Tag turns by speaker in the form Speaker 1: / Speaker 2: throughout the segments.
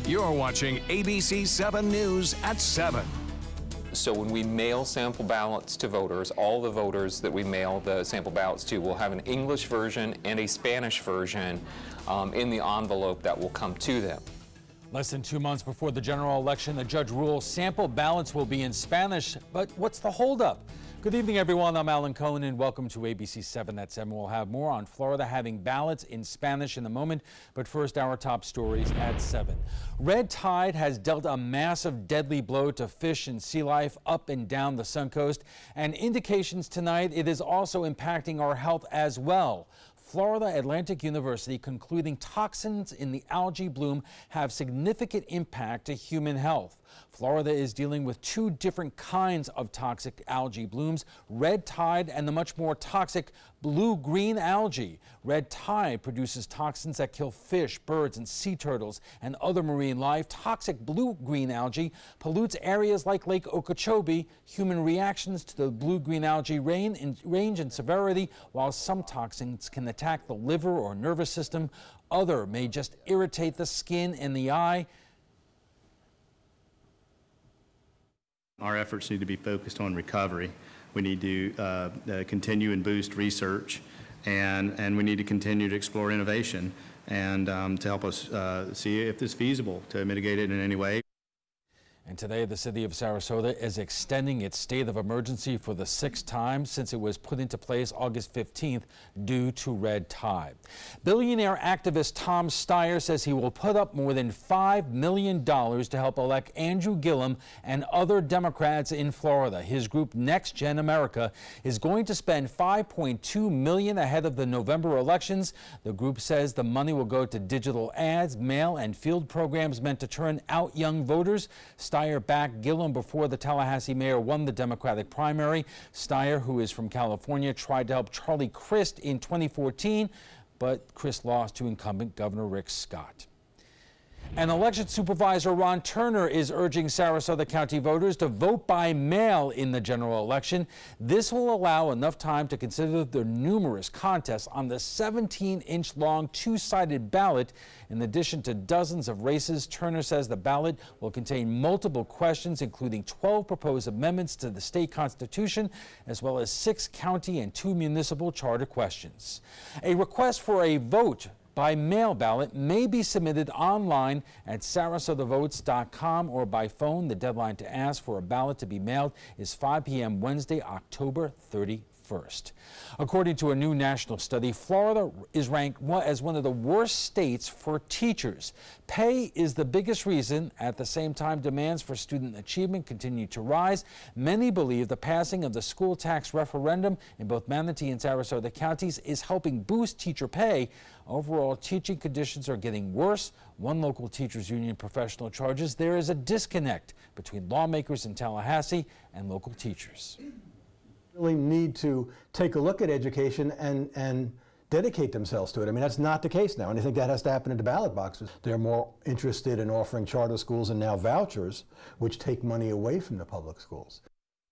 Speaker 1: You're watching ABC7 News at 7.
Speaker 2: So when we mail sample ballots to voters, all the voters that we mail the sample ballots to will have an English version and a Spanish version in the envelope that will come to them.
Speaker 3: Less than 2 months before the general election, the judge rules sample ballots will be in Spanish. But what's the holdup? Good evening, everyone. I'm Alan Cohen, and welcome to ABC7 at 7. We'll have more on Florida having ballots in Spanish in a moment. But first, our top stories at 7. Red tide has dealt a massive deadly blow to fish and sea life up and down the Suncoast. And indications tonight it is also impacting our health as well. Florida Atlantic University concluding toxins in the algae bloom have significant impact to human health. Florida is dealing with two different kinds of toxic algae blooms, red tide and the much more toxic blue-green algae. Red tide produces toxins that kill fish, birds, and sea turtles and other marine life. Toxic blue-green algae pollutes areas like Lake Okeechobee. Human reactions to the blue-green algae range in severity, while some toxins can attack the liver or nervous system. Other may just irritate the skin and the eye.
Speaker 4: Our efforts need to be focused on recovery. We need to continue and boost research, and we need to continue to explore innovation and to help us see if it's feasible to mitigate it in any way.
Speaker 3: And today, the city of Sarasota is extending its state of emergency for the 6th time since it was put into place August 15th due to red tide. Billionaire activist Tom Steyer says he will put up more than $5 million to help elect Andrew Gillum and other Democrats in Florida. His group, Next Gen America, is going to spend $5.2 million ahead of the November elections. The group says the money will go to digital ads, mail and field programs meant to turn out young voters. Steyer backed Gillum before the Tallahassee mayor won the Democratic primary. Steyer, who is from California, tried to help Charlie Crist in 2014, but Crist lost to incumbent Governor Rick Scott. And election supervisor Ron Turner is urging Sarasota County voters to vote by mail in the general election. This will allow enough time to consider the numerous contests on the 17-inch long two-sided ballot. In addition to dozens of races, Turner says the ballot will contain multiple questions, including 12 proposed amendments to the state constitution, as well as 6 county and 2 municipal charter questions. A request for a vote by mail ballot may be submitted online at sarasotavotes.com or by phone. The deadline to ask for a ballot to be mailed is 5 p.m. Wednesday, October 31st. According to a new national study, Florida is ranked as one of the worst states for teachers. Pay is the biggest reason. At the same time, demands for student achievement continue to rise. Many believe the passing of the school tax referendum in both Manatee and Sarasota counties is helping boost teacher pay. Overall, teaching conditions are getting worse. One local teachers union professional charges there is a disconnect between lawmakers in Tallahassee and local teachers.
Speaker 5: Really need to take a look at education and dedicate themselves to it. I mean, that's not the case now, and I think that has to happen in the ballot boxes. They're more interested in offering charter schools and now vouchers, which take money away from the public schools.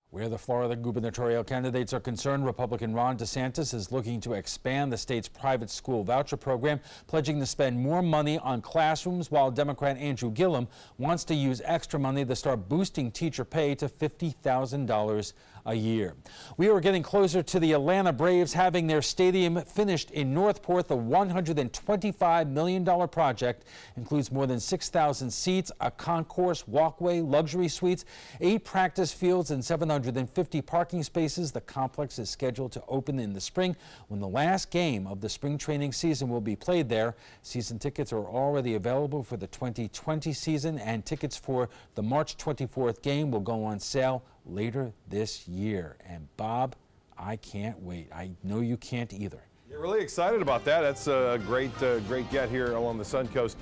Speaker 3: Where the Florida gubernatorial candidates are concerned, Republican Ron DeSantis is looking to expand the state's private school voucher program, pledging to spend more money on classrooms, while Democrat Andrew Gillum wants to use extra money to start boosting teacher pay to $50,000 a year. We are getting closer to the Atlanta Braves having their stadium finished in Northport. The $125 million project includes more than 6,000 seats, a concourse, walkway, luxury suites, 8 practice fields, and 750 parking spaces. The complex is scheduled to open in the spring, when the last game of the spring training season will be played there. Season tickets are already available for the 2020 season, and tickets for the March 24th game will go on sale later this year. And Bob, I can't wait. I know you can't either.
Speaker 6: You're really excited about that. That's a great get here along the Suncoast.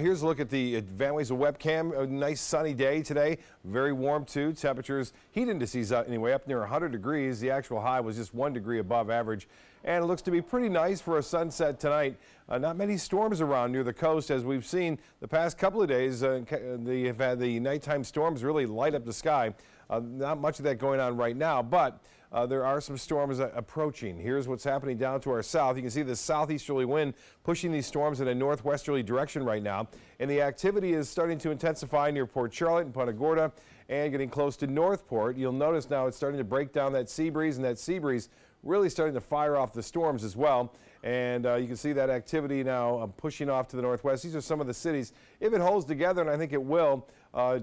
Speaker 6: Here's a look at the Vanways webcam. A nice sunny day today. Very warm too. Temperatures, heat indices anyway, up near 100 degrees. The actual high was just 1 degree above average. and it looks to be pretty nice for a sunset tonight. Not many storms around near the coast, as we've seen the past couple of days. They have had the nighttime storms really light up the sky. Not much of that going on right now, but there are some storms approaching. Here's what's happening down to our south. You can see the southeasterly wind pushing these storms in a northwesterly direction right now, and the activity is starting to intensify near Port Charlotte and Punta Gorda and getting close to Northport. You'll notice now it's starting to break down that sea breeze, and that sea breeze really starting to fire off the storms as well. And you can see that activity now pushing off to the northwest. These are some of the cities, if it holds together, and I think it will,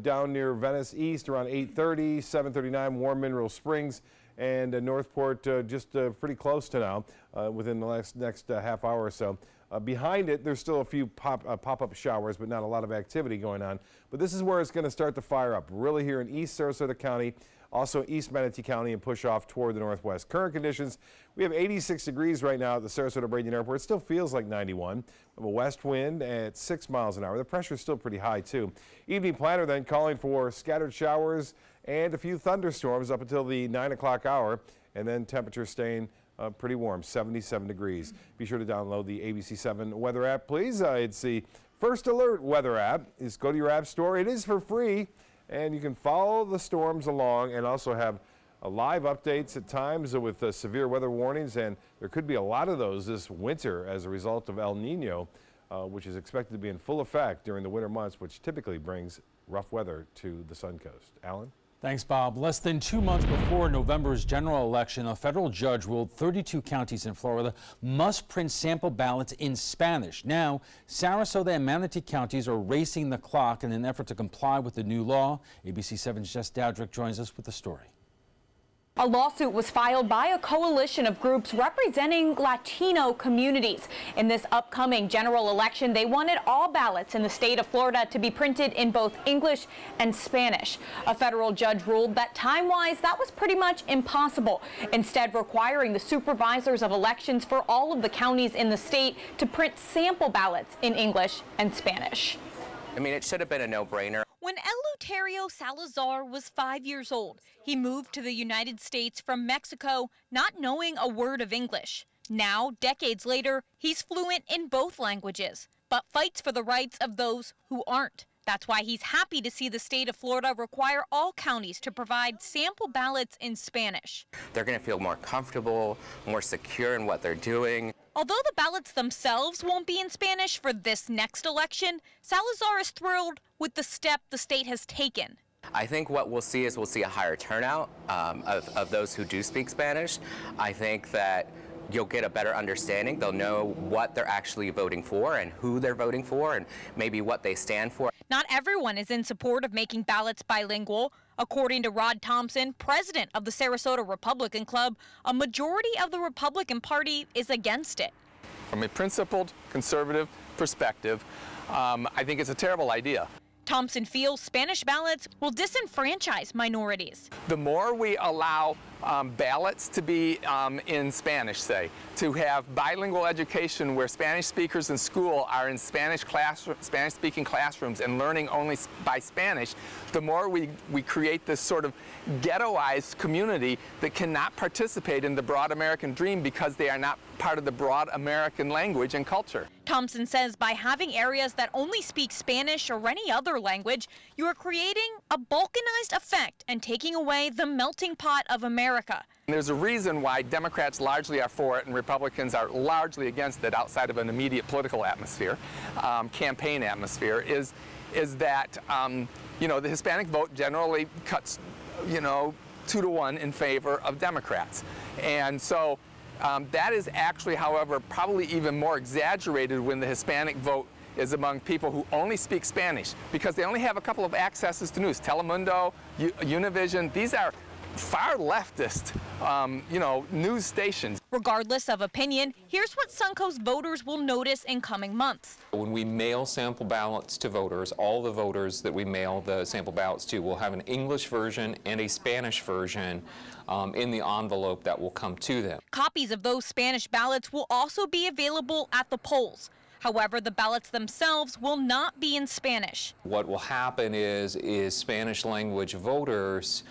Speaker 6: down near Venice East around 8:30, 7:39, Warm Mineral Springs, and Northport just pretty close to now, within the next half hour or so. Behind it, there's still a few pop-up showers, but not a lot of activity going on. But this is where it's going to start to fire up, really here in East Sarasota County, also East Manatee County, and push off toward the northwest. Current conditions, we have 86 degrees right now at the Sarasota Braden Airport. It still feels like 91. We have a west wind at 6 miles an hour. The pressure is still pretty high, too. Evening planner then calling for scattered showers and a few thunderstorms up until the 9 o'clock hour, and then temperatures staying pretty warm, 77 degrees. Be sure to download the ABC7 weather app, please. It's the First Alert weather app. Just go to your app store. It is for free, and you can follow the storms along and also have live updates at times with severe weather warnings, and there could be a lot of those this winter as a result of El Nino, which is expected to be in full effect during the winter months, which typically brings rough weather to the Suncoast. Alan?
Speaker 3: Thanks, Bob. Less than 2 months before November's general election, a federal judge ruled 32 counties in Florida must print sample ballots in Spanish. Now, Sarasota and Manatee counties are racing the clock in an effort to comply with the new law. ABC7's Jess Dowdrick joins us with the story.
Speaker 7: A lawsuit was filed by a coalition of groups representing Latino communities. In this upcoming general election, they wanted all ballots in the state of Florida to be printed in both English and Spanish. A federal judge ruled that time-wise, that was pretty much impossible, instead requiring the supervisors of elections for all of the counties in the state to print sample ballots in English and Spanish.
Speaker 8: I mean, it should have been a no-brainer.
Speaker 9: When Eleuterio Salazar was 5 years old, he moved to the United States from Mexico, not knowing a word of English. Now, decades later, he's fluent in both languages, but fights for the rights of those who aren't. That's why he's happy to see the state of Florida require all counties to provide sample ballots in Spanish.
Speaker 8: They're going to feel more comfortable, more secure in what they're doing.
Speaker 9: Although the ballots themselves won't be in Spanish for this next election, Salazar is thrilled with the step the state has taken.
Speaker 8: I think what we'll see is a higher turnout of those who do speak Spanish. I think that you'll get a better understanding. They'll know what they're actually voting for and who they're voting for and maybe what they stand for.
Speaker 9: Not everyone is in support of making ballots bilingual. According to Rod Thompson, president of the Sarasota Republican Club, a majority of the Republican Party is against it.
Speaker 10: From a principled, conservative perspective, I think it's a terrible idea.
Speaker 9: Thompson feels Spanish ballots will disenfranchise minorities.
Speaker 10: The more we allow ballots to be in Spanish, say, to have bilingual education where Spanish speakers in school are in Spanish-speaking classrooms and learning only by Spanish, the more we create this sort of ghettoized community that cannot participate in the broad American dream because they are not part of the broad American language and culture.
Speaker 9: Thompson says by having areas that only speak Spanish or any other language, you are creating a balkanized effect and taking away the melting pot of America.
Speaker 10: There's a reason why Democrats largely are for it and Republicans are largely against it outside of an immediate political atmosphere, campaign atmosphere, is that, you know, the Hispanic vote generally cuts, you know, 2 to 1 in favor of Democrats. And so that is actually, however, probably even more exaggerated when the Hispanic vote is among people who only speak Spanish because they only have a couple of accesses to news. Telemundo, Univision, these are far leftist, you know, news stations.
Speaker 9: Regardless of opinion, here's what Suncoast voters will notice in coming months.
Speaker 2: When we mail sample ballots to voters, all the voters that we mail the sample ballots to will have an English version and a Spanish version in the envelope that will come to them.
Speaker 9: Copies of those Spanish ballots will also be available at the polls. However, the ballots themselves will not be in Spanish.
Speaker 2: What will happen is Spanish language voters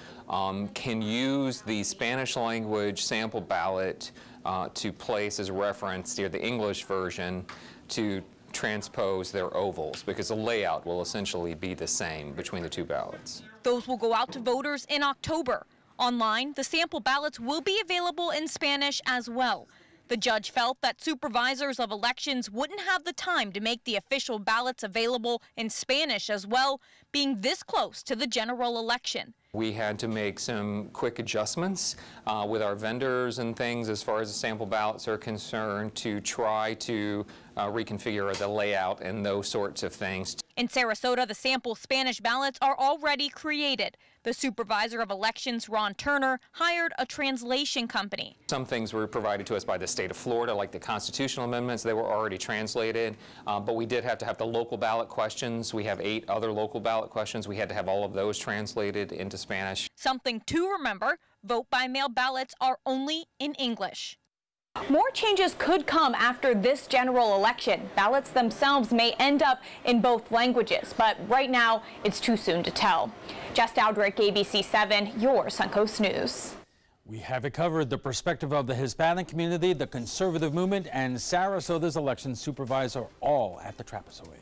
Speaker 2: can use the Spanish language sample ballot to place as reference near the English version to transpose their ovals, because the layout will essentially be the same between the two ballots.
Speaker 9: Those will go out to voters in October. Online, the sample ballots will be available in Spanish as well. The judge felt that supervisors of elections wouldn't have the time to make the official ballots available in Spanish as well, being this close to the general election.
Speaker 2: We had to make some quick adjustments with our vendors and things as far as the sample ballots are concerned to try to reconfigure the layout and those sorts of things.
Speaker 9: In Sarasota, the sample Spanish ballots are already created. The supervisor of elections, Ron Turner, hired a translation company.
Speaker 2: Some things were provided to us by the state of Florida, like the constitutional amendments. They were already translated, but we did have to have the local ballot questions. We have 8 other local ballot questions. We had to have all of those translated into Spanish.
Speaker 9: Something to remember, vote-by-mail ballots are only in English.
Speaker 7: More changes could come after this general election. Ballots themselves may end up in both languages, but right now it's too soon to tell. Jess Dowdrick, ABC7, your Suncoast News.
Speaker 3: We have it covered. The perspective of the Hispanic community, the conservative movement, and Sarasota's election supervisor, all at the trapezoid.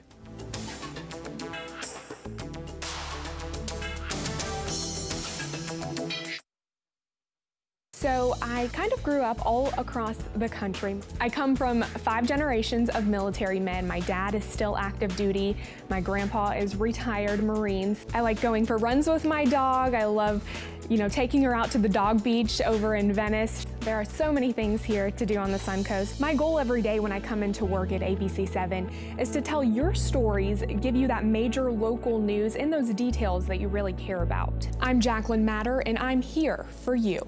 Speaker 11: So I kind of grew up all across the country. I come from 5 generations of military men. My dad is still active duty. My grandpa is retired Marines. I like going for runs with my dog. I love, taking her out to the dog beach over in Venice. There are so many things here to do on the Suncoast. My goal every day when I come into work at ABC7 is to tell your stories, give you that major local news and those details that you really care about. I'm Jacqueline Matter, and I'm here for you.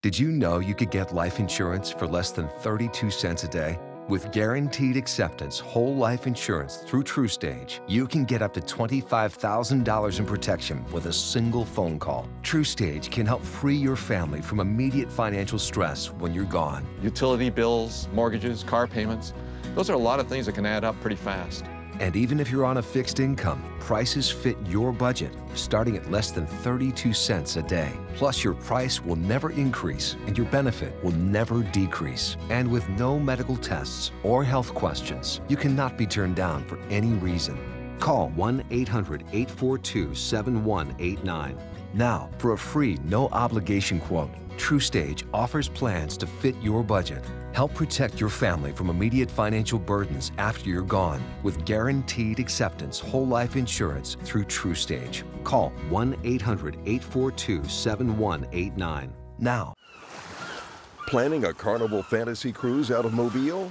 Speaker 12: Did you know you could get life insurance for less than 32 cents a day? With Guaranteed Acceptance whole life insurance through TruStage, you can get up to $25,000 in protection with a single phone call. TruStage can help free your family from immediate financial stress when you're gone.
Speaker 13: Utility bills, mortgages, car payments, those are a lot of things that can add up pretty fast.
Speaker 12: And even if you're on a fixed income, prices fit your budget, starting at less than 32 cents a day. Plus, your price will never increase and your benefit will never decrease. And with no medical tests or health questions, you cannot be turned down for any reason. Call 1-800-842-7189. Now, for a free, no-obligation quote, TruStage offers plans to fit your budget. Help protect your family from immediate financial burdens after you're gone with Guaranteed Acceptance whole life insurance through TruStage. Call 1-800-842-7189 now.
Speaker 14: Planning a Carnival Fantasy Cruise out of Mobile?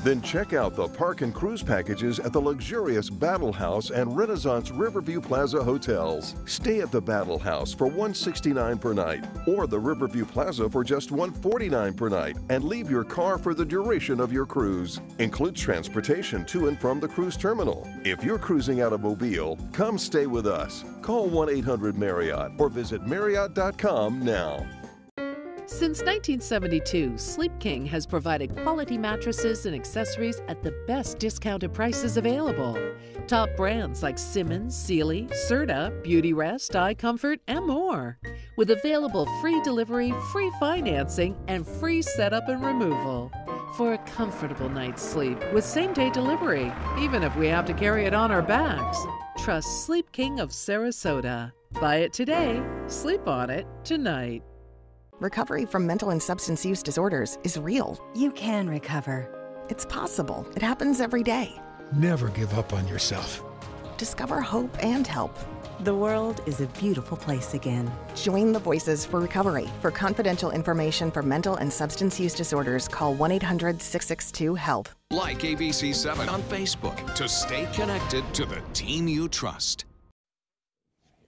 Speaker 14: Then check out the park and cruise packages at the luxurious Battle House and Renaissance Riverview Plaza hotels. Stay at the Battle House for $169 per night, or the Riverview Plaza for just $149 per night, and leave your car for the duration of your cruise. Includes transportation to and from the cruise terminal. If you're cruising out of Mobile, come stay with us. Call 1-800-MARRIOTT or visit Marriott.com now.
Speaker 15: Since 1972, Sleep King has provided quality mattresses and accessories at the best discounted prices available. Top brands like Simmons, Sealy, Serta, Beautyrest, iComfort, and more. With available free delivery, free financing, and free setup and removal. For a comfortable night's sleep with same-day delivery, even if we have to carry it on our backs. Trust Sleep King of Sarasota. Buy it today, sleep on it tonight.
Speaker 16: Recovery from mental and substance use disorders is real.
Speaker 17: You can recover.
Speaker 16: It's possible. It happens every day.
Speaker 18: Never give up on yourself.
Speaker 16: Discover hope and help.
Speaker 17: The world is a beautiful place again.
Speaker 16: Join the Voices for Recovery. For confidential information for mental and substance use disorders, call 1-800-662-HELP.
Speaker 1: Like ABC7 on Facebook to stay connected to the team you trust.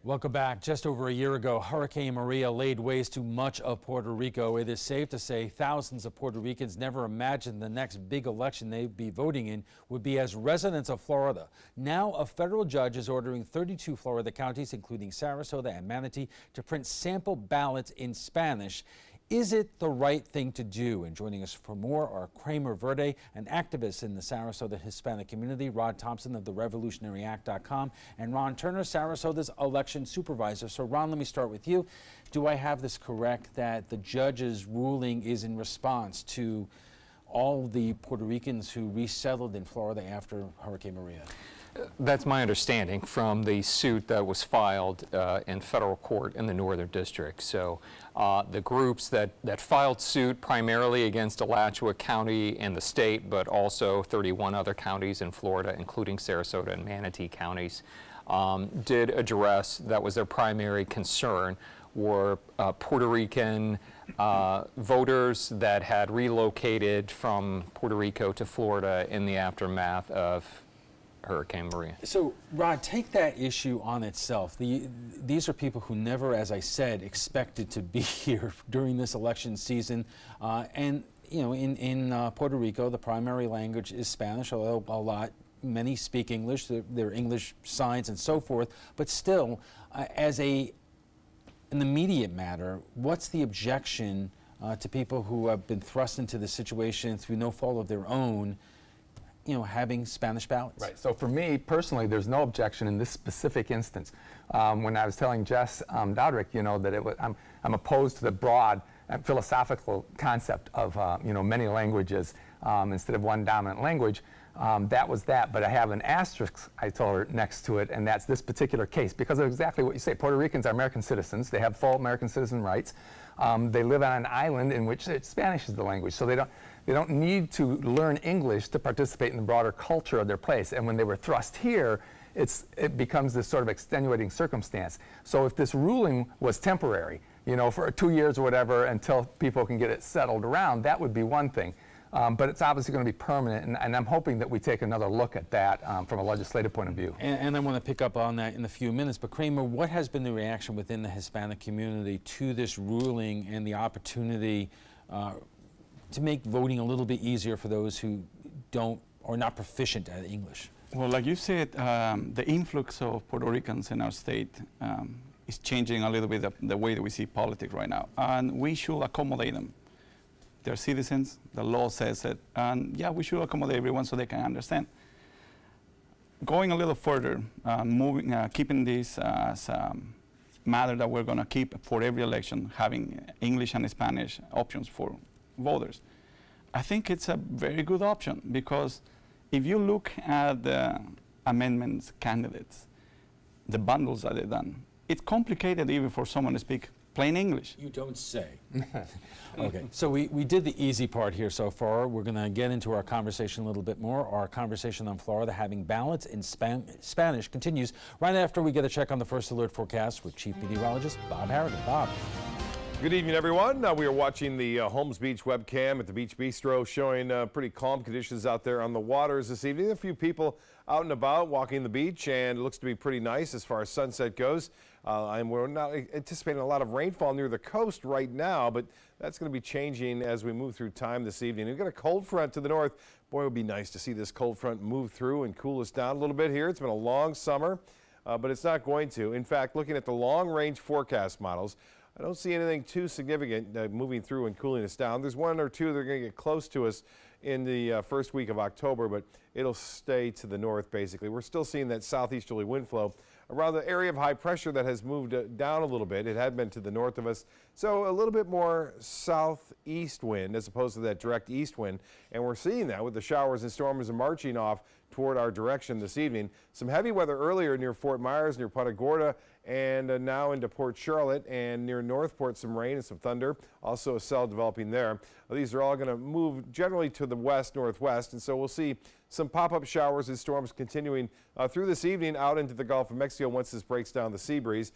Speaker 3: Welcome back. Just over a year ago, Hurricane Maria laid waste to much of Puerto Rico. It is safe to say thousands of Puerto Ricans never imagined the next big election they'd be voting in would be as residents of Florida. Now, a federal judge is ordering 32 Florida counties, including Sarasota and Manatee, to print sample ballots in Spanish Is it the right thing to do? And joining us for more are Kramer Verde, an activist in the Sarasota Hispanic community, Rod Thompson of the RevolutionaryAct.com, and Ron Turner, Sarasota's election supervisor. So Ron, let me start with you. Do I have this correct that the judge's ruling is in response to all the Puerto Ricans who resettled in Florida after Hurricane Maria?
Speaker 2: That's my understanding from the suit that was filed in federal court in the Northern District. So the groups that filed suit primarily against Alachua County and the state, but also 31 other counties in Florida, including Sarasota and Manatee counties, did address, that was their primary concern, were Puerto Rican voters that had relocated from Puerto Rico to Florida in the aftermath of Hurricane Maria.
Speaker 3: So, Rod, take that issue on itself. These are people who never, as I said, expected to be here during this election season. And, you know, in Puerto Rico, the primary language is Spanish, although many speak English. There are English signs and so forth. But still, in the immediate matter, what's the objection to people who have been thrust into this situation through no fault of their own, you know, having Spanish ballots?
Speaker 19: Right. So for me personally, there's no objection in this specific instance. When I was telling Jess Dodrick, you know, that I'm opposed to the broad philosophical concept of you know, many languages instead of one dominant language. That was that, but I have an asterisk, I told her, next to it, and that's this particular case, because of exactly what you say. Puerto Ricans are American citizens. They have full American citizen rights. They live on an island in which Spanish is the language, so they don't need to learn English to participate in the broader culture of their place. And when they were thrust here, it becomes this sort of extenuating circumstance. So if this ruling was temporary, you know, for 2 years or whatever, until people can get it settled around, that would be one thing. But it's obviously going to be permanent, and I'm hoping that we take another look at that from a legislative point of view.
Speaker 3: And I want to pick up on that in a few minutes. But Kramer, what has been the reaction within the Hispanic community to this ruling and the opportunity to make voting a little bit easier for those who don't or not proficient at English?
Speaker 20: Well, like you said, the influx of Puerto Ricans in our state is changing a little bit the way that we see politics right now, and we should accommodate them. They're citizens, the law says it, and yeah, we should accommodate everyone so they can understand. Going a little further, keeping this as a matter that we're going to keep for every election, having English and Spanish options for voters, I think it's a very good option, because if you look at the amendments candidates, the bundles that they've done, it's complicated even for someone to speak plain English.
Speaker 3: You don't say. Okay, so we did the easy part here so far. We're going to get into our conversation a little bit more. Our conversation on Florida having ballots in Spanish continues right after we get a check on the First Alert forecast with Chief Meteorologist Bob Harrigan. Bob.
Speaker 6: Good evening, everyone. We are watching the Holmes Beach webcam at the Beach Bistro, showing pretty calm conditions out there on the waters this evening. A few people out and about walking the beach, and it looks to be pretty nice as far as sunset goes. And we're not anticipating a lot of rainfall near the coast right now, but that's going to be changing as we move through time this evening. We've got a cold front to the north. Boy, it would be nice to see this cold front move through and cool us down a little bit here. It's been a long summer, but it's not going to. In fact, looking at the long-range forecast models, I don't see anything too significant moving through and cooling us down. There's one or two that are going to get close to us in the first week of October, but it'll stay to the north, basically. We're still seeing that southeasterly wind flow around the area of high pressure that has moved down a little bit. It had been to the north of us, so a little bit more southeast wind as opposed to that direct east wind, and we're seeing that with the showers and storms marching off toward our direction this evening. Some heavy weather earlier near Fort Myers, near Punta Gorda, and now into Port Charlotte, and near Northport some rain and some thunder. Also a cell developing there. These are all going to move generally to the west-northwest, and so we'll see some pop-up showers and storms continuing through this evening out into the Gulf of Mexico once this breaks down the sea breeze.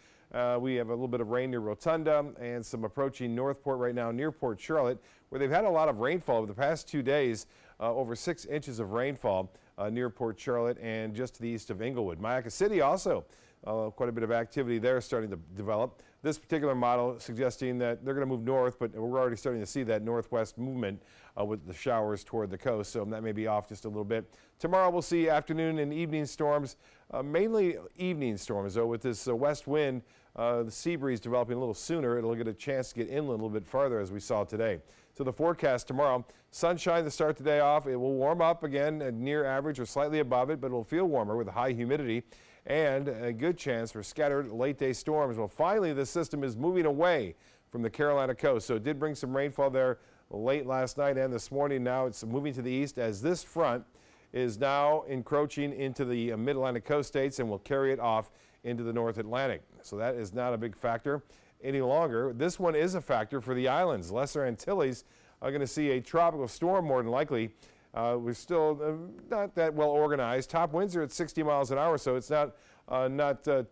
Speaker 6: We have a little bit of rain near Rotunda and some approaching Northport right now near Port Charlotte, where they've had a lot of rainfall over the past 2 days, over 6 inches of rainfall near Port Charlotte and just to the east of Inglewood. Mayaca City also quite a bit of activity there starting to develop. This particular model suggesting that they're going to move north, but we're already starting to see that northwest movement with the showers toward the coast, so that may be off just a little bit. Tomorrow we'll see afternoon and evening storms, mainly evening storms, though, with this west wind, the sea breeze developing a little sooner. It'll get a chance to get inland a little bit farther, as we saw today. So the forecast tomorrow, sunshine to start the day off. It will warm up again at near average or slightly above it, but it'll feel warmer with high humidity and a good chance for scattered late-day storms. Well, finally, the system is moving away from the Carolina coast, so it did bring some rainfall there late last night and this morning. Now it's moving to the east as this front is now encroaching into the mid-Atlantic coast states and will carry it off into the North Atlantic. So that is not a big factor any longer. This one is a factor for the islands. Lesser Antilles are going to see a tropical storm more than likely. We're still not that well organized. Top winds are at 60 miles an hour, so it's not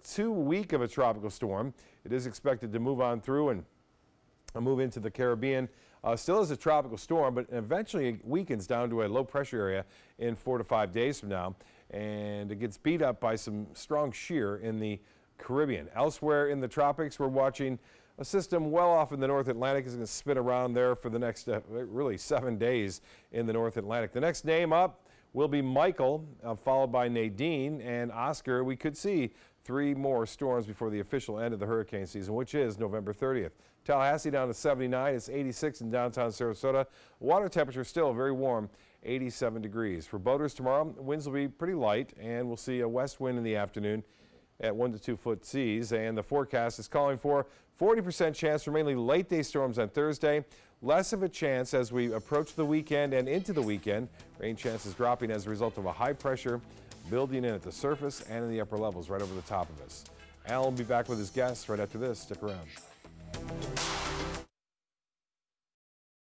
Speaker 6: too weak of a tropical storm. It is expected to move on through and move into the Caribbean. Still is a tropical storm, but eventually it weakens down to a low pressure area in 4 to 5 days from now, and it gets beat up by some strong shear in the Caribbean. Elsewhere in the tropics, we're watching a system well off in the North Atlantic is going to spin around there for the next really 7 days in the North Atlantic. The next name up will be Michael, followed by Nadine and Oscar. We could see 3 more storms before the official end of the hurricane season, which is November 30th. Tallahassee down to 79. It's 86 in downtown Sarasota. Water temperature still very warm, 87 degrees. For boaters tomorrow, winds will be pretty light, and we'll see a west wind in the afternoon at 1 to 2 foot seas, and the forecast is calling for 40% chance for mainly late day storms on Thursday. Less of a chance as we approach the weekend and into the weekend. Rain chances dropping as a result of a high pressure building in at the surface and in the upper levels right over the top of us. Al will be back with his guests right after this. Stick around.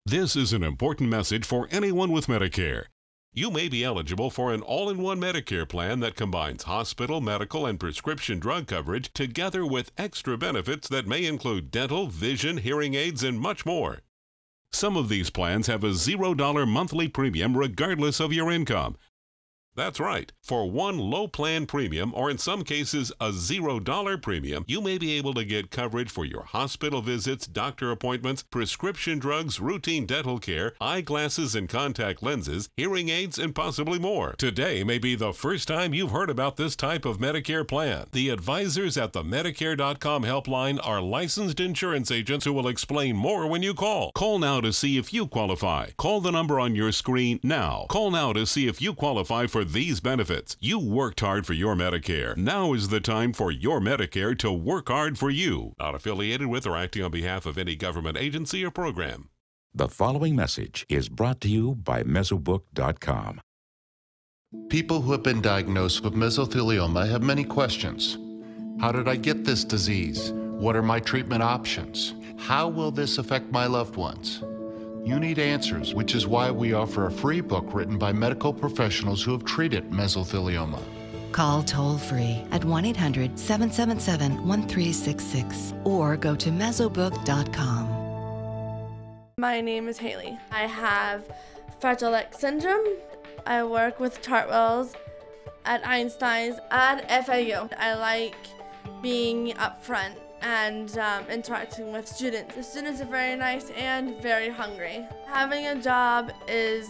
Speaker 21: This is an important message for anyone with Medicare. You may be eligible for an all-in-one Medicare plan that combines hospital, medical, and prescription drug coverage together with extra benefits that may include dental, vision, hearing aids, and much more. Some of these plans have a $0 monthly premium regardless of your income. That's right. For one low plan premium, or in some cases a $0 premium, you may be able to get coverage for your hospital visits, doctor appointments, prescription drugs, routine dental care, eyeglasses and contact lenses, hearing aids, and possibly more. Today may be the first time you've heard about this type of Medicare plan. The advisors at the Medicare.com helpline are licensed insurance agents who will explain more when you call. Call now to see if you qualify. Call the number on your screen now. Call now to see if you qualify for these benefits. You worked hard for your Medicare. Now is the time for your Medicare to work hard for you. Not affiliated with or acting on behalf of any government agency or program.
Speaker 22: The following message is brought to you by Mesobook.com.
Speaker 23: People who have been diagnosed with mesothelioma have many questions. How did I get this disease? What are my treatment options? How will this affect my loved ones? You need answers, which is why we offer a free book written by medical professionals who have treated mesothelioma.
Speaker 24: Call toll-free at 1-800-777-1366 or go to mesobook.com.
Speaker 25: My name is Haley. I have Fragile X syndrome. I work with Chartwells at Einstein's and FAU. I like being up front and interacting with students. The students are very nice and very hungry. Having a job is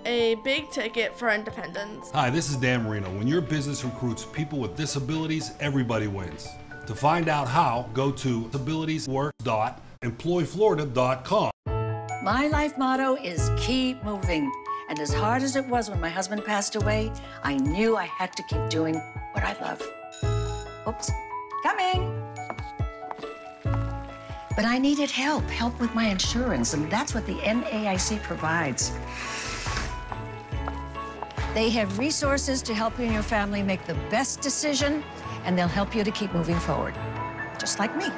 Speaker 25: a big ticket for independence.
Speaker 26: Hi, this is Dan Marino. When your business recruits people with disabilities, everybody wins. To find out how, go to disabilitieswork.employflorida.com.
Speaker 27: My life motto is keep moving. And as hard as it was when my husband passed away, I knew I had to keep doing what I love. Oops, coming. But I needed help with my insurance, and that's what the NAIC provides. They have resources to help you and your family make the best decision, and they'll help you to keep moving forward, just like me.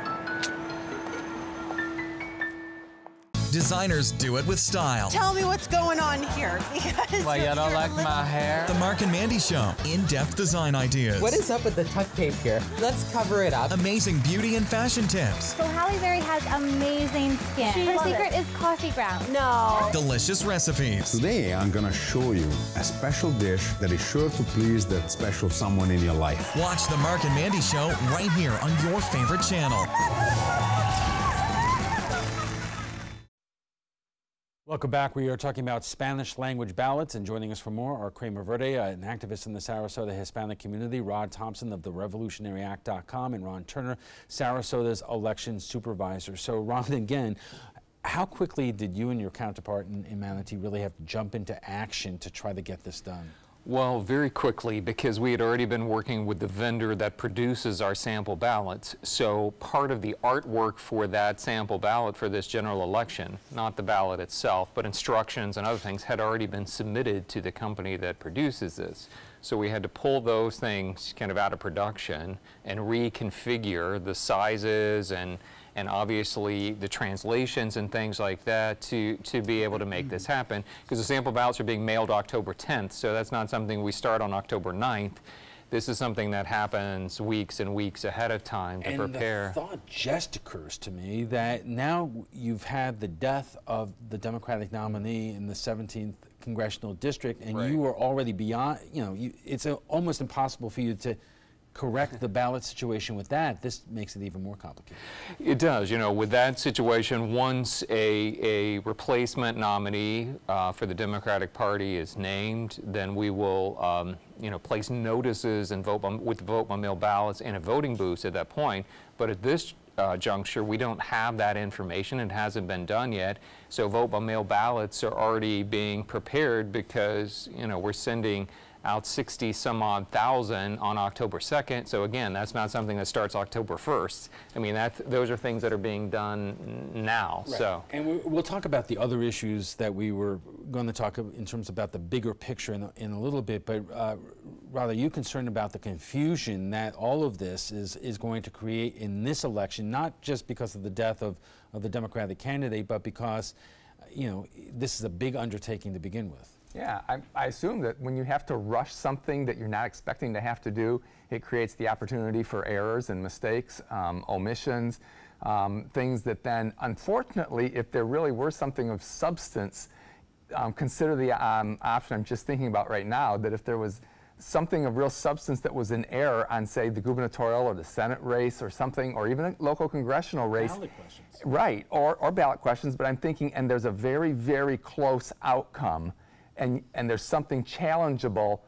Speaker 4: Designers do it with style.
Speaker 5: Tell me what's going on here. Because
Speaker 7: Why, you don't like my hair?
Speaker 4: The Mark and Mandy Show. In-depth design ideas.
Speaker 7: What is up with the tuck tape here? Let's cover it up.
Speaker 4: Amazing beauty and fashion tips.
Speaker 8: So Halle Berry has amazing skin. Her secret is coffee grounds. No.
Speaker 4: Delicious recipes.
Speaker 9: Today, I'm going to show you a special dish that is sure to please that special someone in your life.
Speaker 4: Watch The Mark and Mandy Show right here on your favorite channel.
Speaker 3: Welcome back. We are talking about Spanish language ballots, and joining us for more are Kramer Verde, an activist in the Sarasota Hispanic community, Rod Thompson of the RevolutionaryAct.com, and Ron Turner, Sarasota's election supervisor. So, Ron, again, how quickly did you and your counterpart in Manatee really have to jump into action to try to get this done?
Speaker 2: Well, very quickly, because we had already been working with the vendor that produces our sample ballots. So part of the artwork for that sample ballot for this general election, not the ballot itself, but instructions and other things, had already been submitted to the company that produces this. So we had to pull those things kind of out of production and reconfigure the sizes and obviously the translations and things like that to be able to make this happen, because the sample ballots are being mailed October 10th, so that's not something we start on October 9th. This is something that happens weeks and weeks ahead of time to prepare.
Speaker 3: And the thought just occurs to me that now you've had the death of the Democratic nominee in the 17th Congressional District, and you are already beyond, it's almost impossible for you to correct the ballot situation with that. This makes it even more complicated.
Speaker 2: It does. With that situation, once a replacement nominee for the Democratic Party is named, then we will place notices and vote by mail ballots in a voting booth at that point. But at this juncture, we don't have that information. It hasn't been done yet. So vote by mail ballots are already being prepared because we're sending out 60 some odd thousand on October 2nd. So again, that's not something that starts October 1st. I mean, those are things that are being done now.
Speaker 3: Right.
Speaker 2: So,
Speaker 3: and we'll talk about the other issues that we were going to talk in terms about the bigger picture in a little bit, but rather you concerned about the confusion that all of this is going to create in this election, not just because of the death of the Democratic candidate, but because, this is a big undertaking to begin with.
Speaker 19: Yeah, I assume that when you have to rush something that you're not expecting to have to do, it creates the opportunity for errors and mistakes, omissions, things that then, unfortunately, if there really were something of substance, consider the option I'm just thinking about right now, that if there was something of real substance that was in error on, say, the gubernatorial or the Senate race or something, or even a local congressional race.
Speaker 3: Ballot questions.
Speaker 19: Right, or ballot questions, but I'm thinking, and there's a very, very close outcome, and there's something challengeable,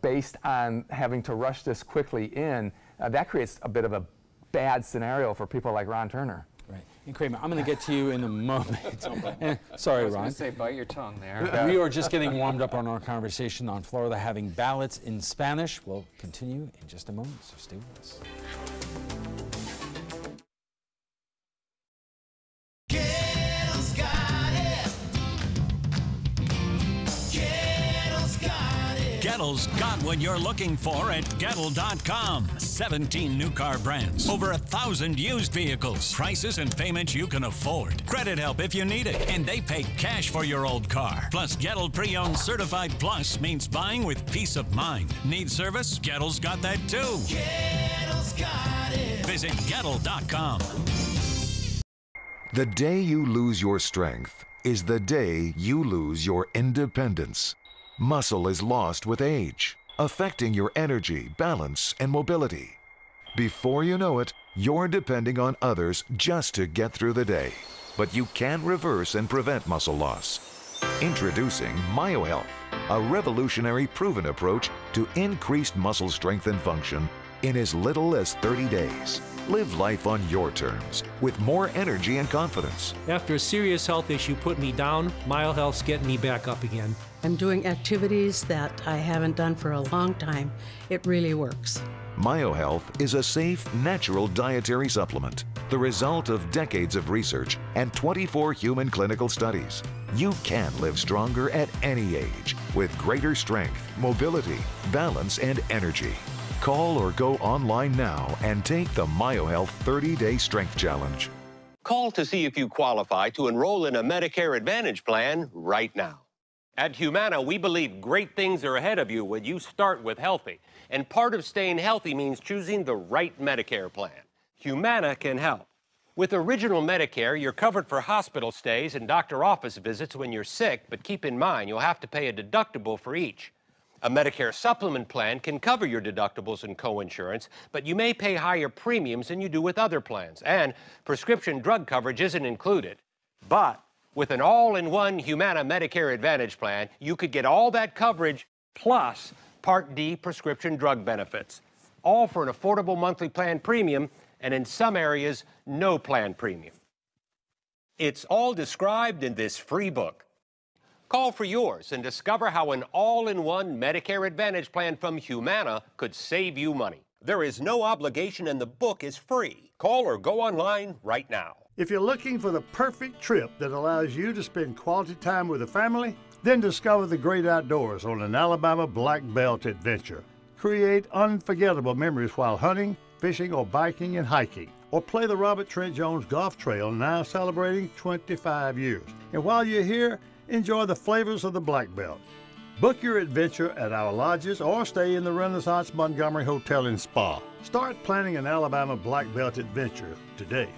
Speaker 19: based on having to rush this quickly in, that creates a bit of a bad scenario for people like Ron Turner.
Speaker 3: Right. And Kramer, I'm going to get to you in a moment. Sorry, Ron.
Speaker 2: I was going to say, bite your tongue there.
Speaker 3: We are just getting warmed up on our conversation on Florida having ballots in Spanish. We'll continue in just a moment, so stay with us.
Speaker 10: Gettle's got what you're looking for at Gettle.com. 17 new car brands, over 1,000 used vehicles, prices and payments you can afford, credit help if you need it, and they pay cash for your old car. Plus, Gettle Pre-Owned Certified Plus means buying with peace of mind. Need service? Gettle's got that too. Gettle's got it. Visit Gettle.com.
Speaker 12: The day you lose your strength is the day you lose your independence. Muscle is lost with age, affecting your energy, balance, and mobility. Before you know it, you're depending on others just to get through the day. But you can reverse and prevent muscle loss. Introducing MyoHealth, a revolutionary proven approach to increased muscle strength and function in as little as 30 days. Live life on your terms with more energy and confidence.
Speaker 11: After a serious health issue put me down, MyoHealth's getting me back up again.
Speaker 28: I'm doing activities that I haven't done for a long time. It really works.
Speaker 12: MyoHealth is a safe, natural dietary supplement, the result of decades of research and 24 human clinical studies. You can live stronger at any age with greater strength, mobility, balance, and energy. Call or go online now and take the MyoHealth 30-Day Strength Challenge.
Speaker 1: Call to see if you qualify to enroll in a Medicare Advantage plan right now. At Humana, we believe great things are ahead of you when you start with healthy. And part of staying healthy means choosing the right Medicare plan. Humana can help. With Original Medicare, you're covered for hospital stays and doctor office visits when you're sick, but keep in mind you'll have to pay a deductible for each. A Medicare supplement plan can cover your deductibles and coinsurance, but you may pay higher premiums than you do with other plans, and prescription drug coverage isn't included. But with an all-in-one Humana Medicare Advantage plan, you could get all that coverage plus Part D prescription drug benefits, all for an affordable monthly plan premium, and in some areas, no plan premium. It's all described in this free book. Call for yours and discover how an all-in-one Medicare Advantage plan from Humana could save you money. There is no obligation and the book is free. Call or go online right now.
Speaker 13: If you're looking for the perfect trip that allows you to spend quality time with a family, then discover the great outdoors on an Alabama Black Belt adventure. Create unforgettable memories while hunting, fishing, or biking and hiking. Or play the Robert Trent Jones Golf Trail, now celebrating 25 years. And while you're here, enjoy the flavors of the Black Belt. Book your adventure at our lodges or stay in the Renaissance Montgomery Hotel and Spa. Start planning an Alabama Black Belt adventure today.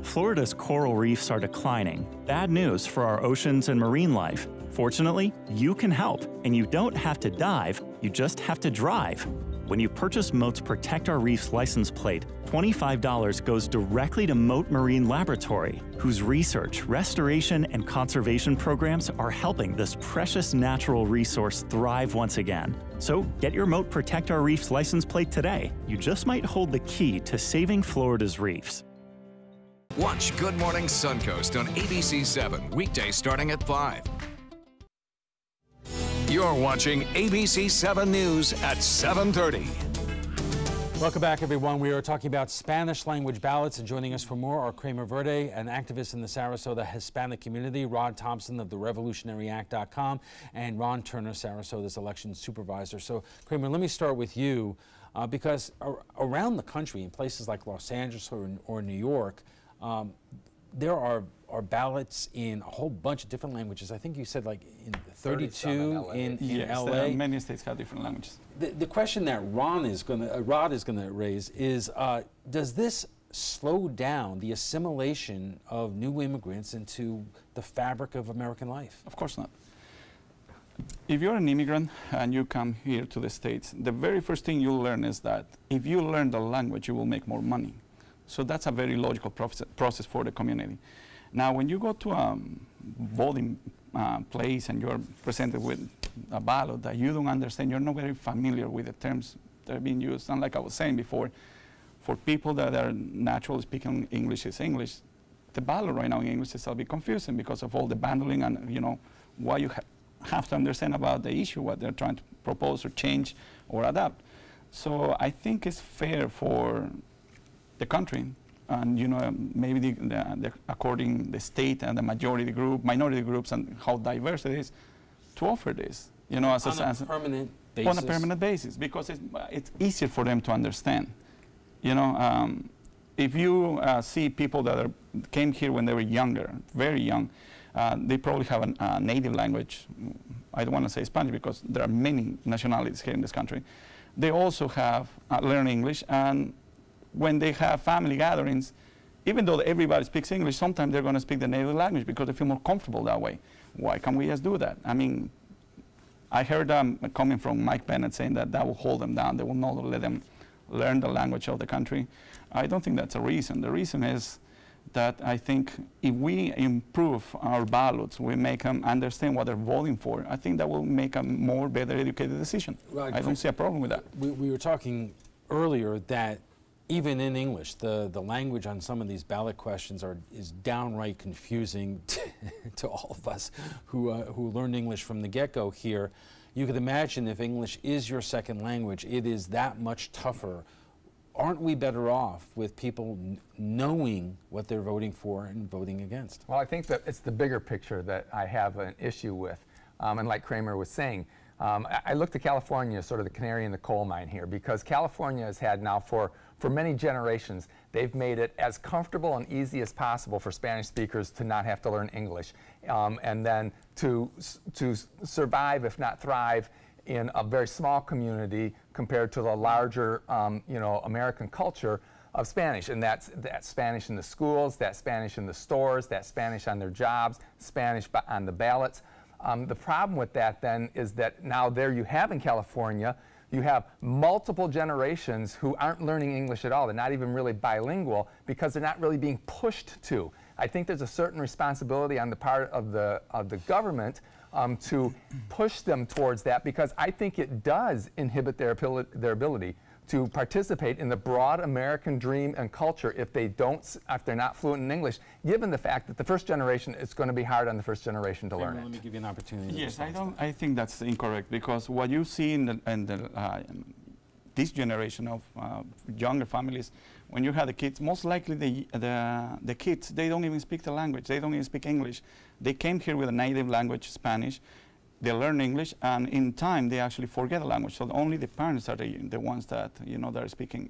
Speaker 14: Florida's coral reefs are declining. Bad news for our oceans and marine life. Fortunately, you can help, and you don't have to dive, you just have to drive. When you purchase Moat's Protect Our Reefs license plate, $25 goes directly to Moat Marine Laboratory, whose research, restoration, and conservation programs are helping this precious natural resource thrive once again. So get your Moat Protect Our Reefs license plate today. You just might hold the key to saving Florida's reefs.
Speaker 15: Watch Good Morning Suncoast on ABC7, weekdays starting at 5. You're watching ABC7 News at 7:30.
Speaker 3: Welcome back, everyone. We are talking about Spanish language ballots, and joining us for more are Kramer Verde, an activist in the Sarasota Hispanic community, Rod Thompson of the RevolutionaryAct.com, and Ron Turner, Sarasota's election supervisor. So, Kramer, let me start with you, because around the country, in places like Los Angeles or New York, there are ballots in a whole bunch of different languages. I think you said like in 32 in
Speaker 16: yes,
Speaker 3: LA.
Speaker 16: Many states have different languages.
Speaker 3: The question that Rod is going to raise is, does this slow down the assimilation of new immigrants into the fabric of American life?
Speaker 16: Of course not. If you're an immigrant and you come here to the States, the very first thing you'll learn is that if you learn the language, you will make more money. So that's a very logical process for the community. Now, when you go to a voting place and you're presented with a ballot that you don't understand, you're not very familiar with the terms that are being used. And like I was saying before, for people that are naturally speaking English is English, the ballot right now in English is a bit confusing because of all the bundling and, you know, what you have to understand about the issue, what they're trying to propose or change or adapt. So I think it's fair for the country, and you know, maybe according the state and the minority groups and how diverse it is, to offer this, you know, as a permanent basis. On a permanent basis, because it's easier for them to understand. You know, if you see people that came here when they were younger, very young, they probably have a native language. I don't want to say Spanish because there are many nationalities here in this country. They also have learned English, and when they have family gatherings, even though everybody speaks English, sometimes they're going to speak the native language because they feel more comfortable that way. Why can't we just do that? I mean, I heard coming from Mike Bennett saying that will hold them down. They will not let them learn the language of the country. I don't think that's a reason. The reason is that I think if we improve our ballots, we make them understand what they're voting for, I think that will make a more better educated decision. Right. I don't see a problem with that.
Speaker 3: We were talking earlier that even in English, the language on some of these ballot questions is downright confusing to all of us who learned English from the get-go here. You could imagine if English is your second language, it is that much tougher. Aren't we better off with people knowing what they're voting for and voting against?
Speaker 19: Well, I think that it's the bigger picture that I have an issue with. And like Kramer was saying, I look to California as sort of the canary in the coal mine here, because California has had now for many generations, they've made it as comfortable and easy as possible for Spanish speakers to not have to learn English, and then to survive, if not thrive, in a very small community compared to the larger, American culture of Spanish. And that's Spanish in the schools, that's Spanish in the stores, that's Spanish on their jobs, Spanish on the ballots. The problem with that then is that now there you have in California, you have multiple generations who aren't learning English at all. They're not even really bilingual because they're not really being pushed to. I think there's a certain responsibility on the part of the government to push them towards that, because I think it does inhibit their ability to participate in the broad American dream and culture if they're not fluent in English, given the fact that the first generation, it's going to be hard on the first generation to learn it.
Speaker 3: Let me give you an opportunity.
Speaker 16: Yes, I think that's incorrect, because what you see in this generation of younger families, when you have the kids, most likely the kids, they don't even speak the language. They don't even speak English. They came here with a native language, Spanish. They learn English, and in time they actually forget the language. So only the parents are the ones that that are speaking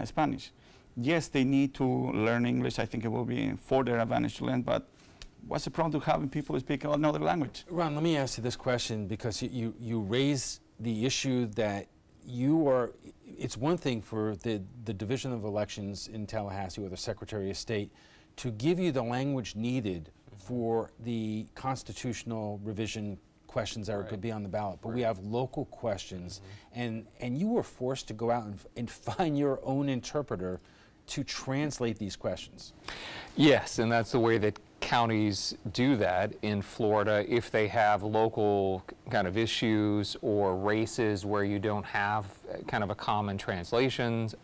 Speaker 16: Spanish. Yes, they need to learn English. I think it will be for their advantage to learn. But what's the problem to having people who speak another language?
Speaker 3: Ron, let me ask you this question, because you raise the issue that it's one thing for the Division of Elections in Tallahassee or the Secretary of State to give you the language needed for the constitutional revision questions that are going to be on the ballot, but we have local questions, and you were forced to go out and find your own interpreter to translate these questions.
Speaker 2: Yes, and that's the way that counties do that in Florida. If they have local kind of issues or races where you don't have kind of a common translations,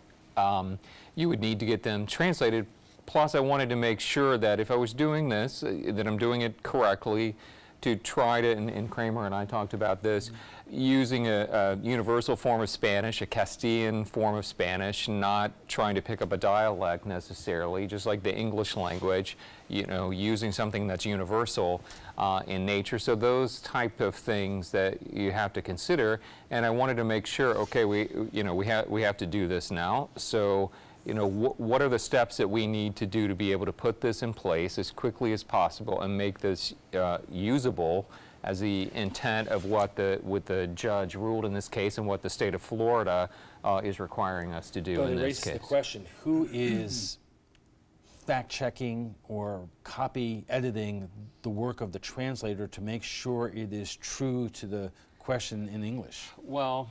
Speaker 2: you would need to get them translated. Plus, I wanted to make sure that if I was doing this, that I'm doing it correctly, to try to, and Kramer and I talked about this, using a universal form of Spanish, a Castilian form of Spanish, not trying to pick up a dialect necessarily, just like the English language, using something that's universal in nature. So those type of things that you have to consider, and I wanted to make sure, okay, we have to do this now. So what are the steps that we need to do to be able to put this in place as quickly as possible and make this usable as the intent of what the judge ruled in this case and what the state of Florida is requiring us to do in this case.
Speaker 3: It raises the question, who is fact-checking or copy editing the work of the translator to make sure it is true to the question in English?
Speaker 2: Well,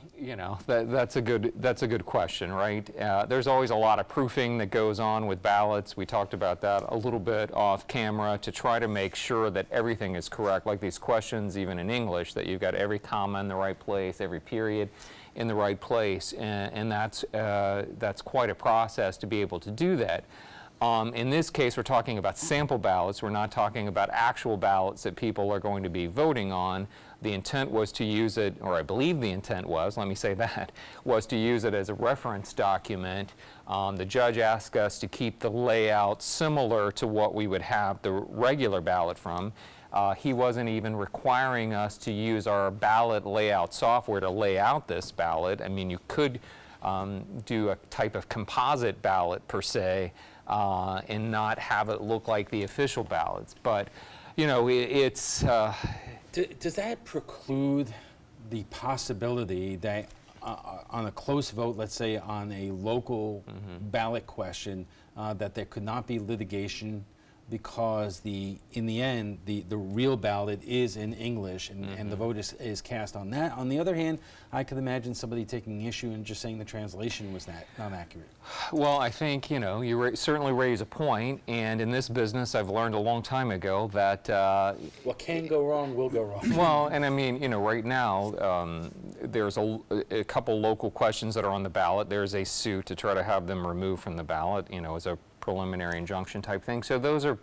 Speaker 2: that's a good question, right? There's always a lot of proofing that goes on with ballots. We talked about that a little bit off camera to try to make sure that everything is correct, like these questions, even in English, that you've got every comma in the right place, every period in the right place, and that's quite a process to be able to do that. In this case, we're talking about sample ballots. We're not talking about actual ballots that people are going to be voting on. The intent was to use it, or I believe the intent was, let me say that, was to use it as a reference document. The judge asked us to keep the layout similar to what we would have the regular ballot from. He wasn't even requiring us to use our ballot layout software to lay out this ballot. I mean, you could do a type of composite ballot per se, and not have it look like the official ballots. But, it's...
Speaker 3: Does that preclude the possibility that on a close vote, let's say on a local ballot question, that there could not be litigation because in the end, the real ballot is in English and the vote is cast on that? On the other hand, I could imagine somebody taking issue and just saying the translation was not accurate.
Speaker 2: Well, I think, you certainly raise a point, and in this business, I've learned a long time ago that...
Speaker 3: what can go wrong will go wrong.
Speaker 2: Well, and I mean, right now, there's a couple local questions that are on the ballot. There's a suit to try to have them removed from the ballot, as a preliminary injunction type thing. So those are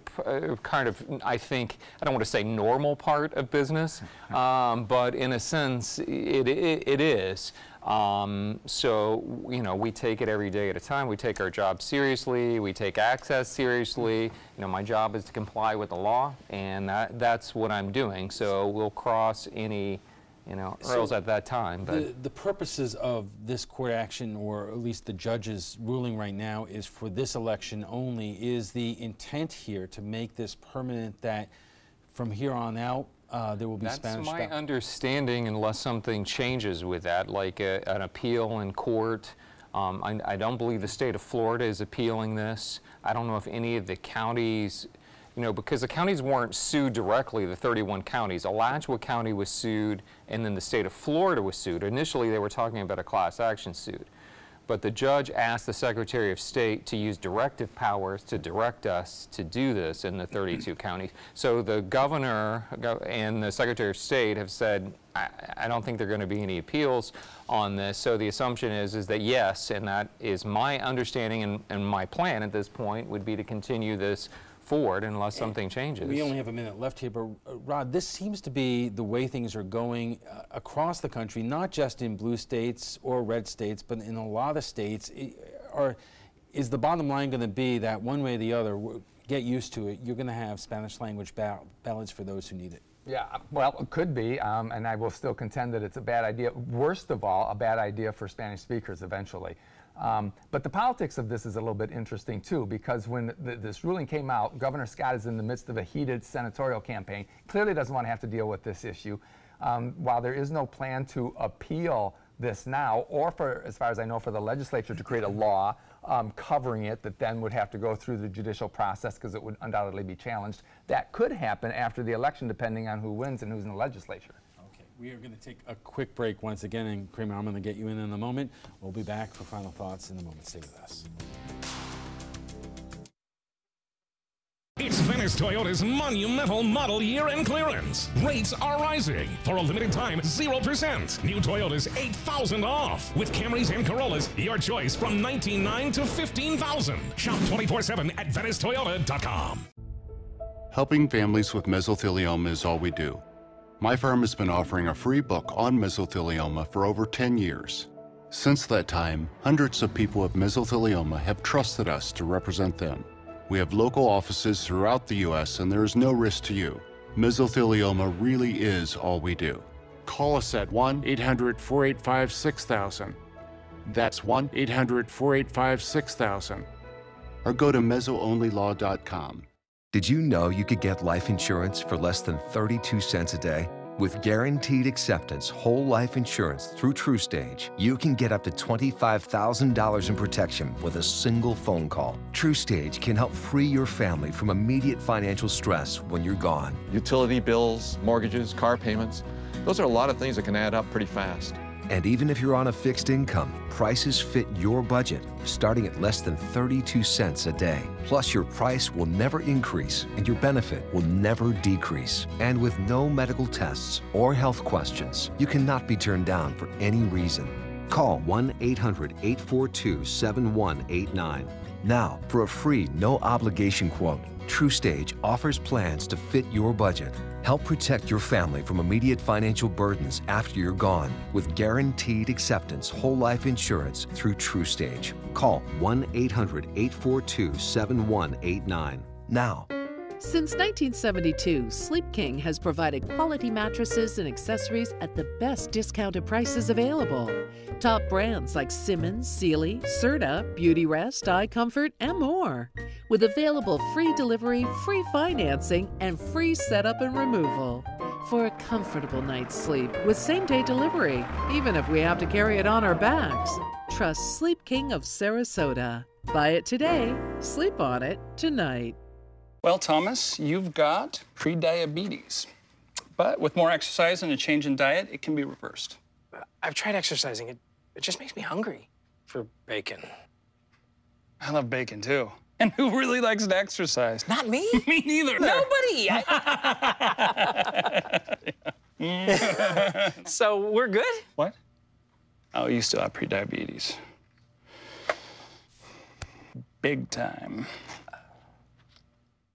Speaker 2: kind of, I think, I don't want to say normal part of business, but in a sense, it is. So, we take it every day at a time. We take our job seriously. We take access seriously. My job is to comply with the law, and that's what I'm doing. So we'll cross any you know, Earls at that time. But
Speaker 3: the purposes of this court action, or at least the judge's ruling right now, is for this election only. Is the intent here to make this permanent, that from here on out there will be Spanish?
Speaker 2: That's my understanding, unless something changes with that, like an appeal in court. I don't believe the state of Florida is appealing this. I don't know if any of the counties, you know, because the counties weren't sued directly, the 31 counties. Alachua County was sued, and then the state of Florida was sued. Initially, they were talking about a class action suit. But the judge asked the Secretary of State to use directive powers to direct us to do this in the 32 counties. So the governor and the Secretary of State have said, I don't think there are going to be any appeals on this. So the assumption is that yes, and that is my understanding, and my plan at this point would be to continue this forward unless something changes.
Speaker 3: We only have a minute left here, but Rod, this seems to be the way things are going across the country, not just in blue states or red states, but in a lot of states. Is the bottom line going to be that one way or the other, get used to it, you're going to have Spanish language ballots for those who need it?
Speaker 19: Yeah, well, it could be, and I will still contend that it's a bad idea. Worst of all, a bad idea for Spanish speakers eventually. But the politics of this is a little bit interesting too, because when this ruling came out, Governor Scott is in the midst of a heated senatorial campaign, clearly doesn't want to have to deal with this issue. While there is no plan to appeal this now, or for, as far as I know, for the legislature to create a law covering it that then would have to go through the judicial process because it would undoubtedly be challenged, that could happen after the election depending on who wins and who's in the legislature.
Speaker 3: We are going to take a quick break once again, and Kramer, I'm going to get you in a moment. We'll be back for final thoughts in a moment. Stay with us.
Speaker 6: It's Venice Toyota's monumental model year-end clearance. Rates are rising. For a limited time, 0%. New Toyotas, $8,000 off. With Camrys and Corollas, your choice from $19,900 to $15,000. Shop 24/7 at VeniceToyota.com.
Speaker 17: Helping families with mesothelioma is all we do. My firm has been offering a free book on mesothelioma for over 10 years. Since that time, hundreds of people with mesothelioma have trusted us to represent them. We have local offices throughout the U.S., and there is no risk to you. Mesothelioma really is all we do. Call us at 1-800-485-6000. That's 1-800-485-6000. Or go to mesoonlylaw.com.
Speaker 12: Did you know you could get life insurance for less than 32 cents a day? With guaranteed acceptance whole life insurance through TruStage, you can get up to $25,000 in protection with a single phone call. TruStage can help free your family from immediate financial stress when you're gone.
Speaker 18: Utility bills, mortgages, car payments, those are a lot of things that can add up pretty fast.
Speaker 12: And even if you're on a fixed income, prices fit your budget, starting at less than 32 cents a day. Plus, your price will never increase and your benefit will never decrease. And with no medical tests or health questions, you cannot be turned down for any reason. Call 1-800-842-7189. Now, for a free, no-obligation quote, TruStage offers plans to fit your budget. Help protect your family from immediate financial burdens after you're gone with guaranteed acceptance whole life insurance through TruStage. Call 1-800-842-7189 now.
Speaker 20: Since 1972, Sleep King has provided quality mattresses and accessories at the best discounted prices available. Top brands like Simmons, Sealy, Serta, Beautyrest, iComfort, and more. With available free delivery, free financing, and free setup and removal. For a comfortable night's sleep with same-day delivery, even if we have to carry it on our backs. Trust Sleep King of Sarasota. Buy it today, sleep on it tonight.
Speaker 16: Well, Thomas, you've got pre-diabetes. But with more exercise and a change in diet, it can be reversed.
Speaker 21: I've tried exercising. It just makes me hungry for bacon.
Speaker 16: I love bacon, too. And who really likes to exercise?
Speaker 21: Not me.
Speaker 16: Me neither.
Speaker 21: Nobody. So we're good?
Speaker 16: What? Oh, you still have pre-diabetes. Big time.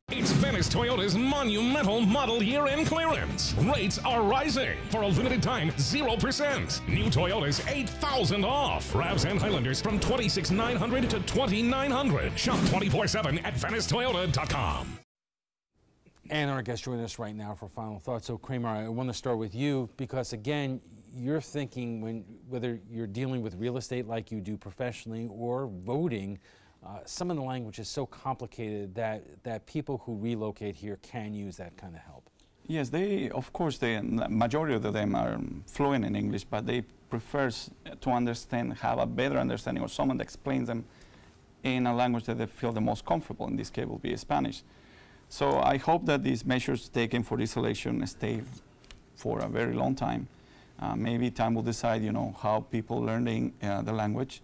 Speaker 6: It's Venice Toyota's monumental model year-end clearance. Rates are rising. For a limited time, 0%. New Toyotas, $8,000 off. RAVs and Highlanders from $26,900 to $2,900. Shop 24/7 at VeniceToyota.com.
Speaker 3: And our guest joining us right now for final thoughts. So Kramer, I want to start with you because again, you're thinking whether you're dealing with real estate like you do professionally or voting, some of the language is so complicated that people who relocate here can use that kind of help.
Speaker 16: Yes, of course, the majority of them are fluent in English, but they prefer to understand, have a better understanding, or someone that explains them in a language that they feel the most comfortable. In this case, will be Spanish. So I hope that these measures taken for this election stay for a very long time. Maybe time will decide, how people learn the language.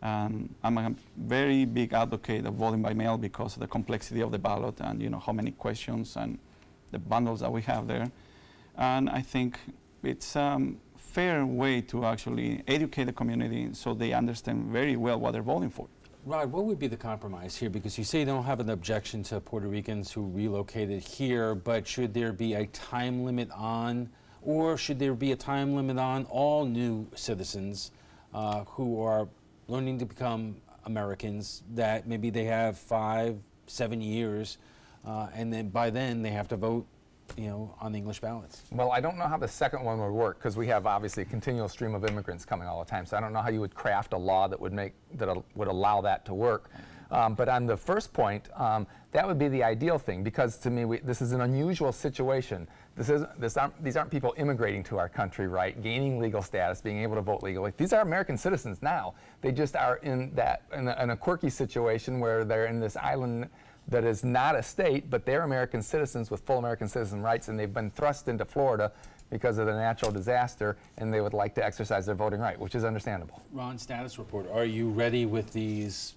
Speaker 16: I'm a very big advocate of voting by mail because of the complexity of the ballot and how many questions and the bundles that we have there. And I think it's a fair way to actually educate the community so they understand very well what they're voting for.
Speaker 3: Rod, what would be the compromise here? Because you say you don't have an objection to Puerto Ricans who relocated here, but should there be a time limit on, or should there be a time limit on all new citizens who are learning to become Americans, that maybe they have 5, 7 years, and then by then they have to vote, on the English ballots?
Speaker 19: Well, I don't know how the second one would work because we have obviously a continual stream of immigrants coming all the time. So I don't know how you would craft a law that would would allow that to work. But on the first point, that would be the ideal thing because to me, this is an unusual situation. These aren't people immigrating to our country, right? Gaining legal status, being able to vote legally. These are American citizens now. They just are in a quirky situation where they're in this island that is not a state, but they're American citizens with full American citizen rights, and they've been thrust into Florida because of the natural disaster, and they would like to exercise their voting right, which is understandable.
Speaker 3: Ron, status report. Are you ready with these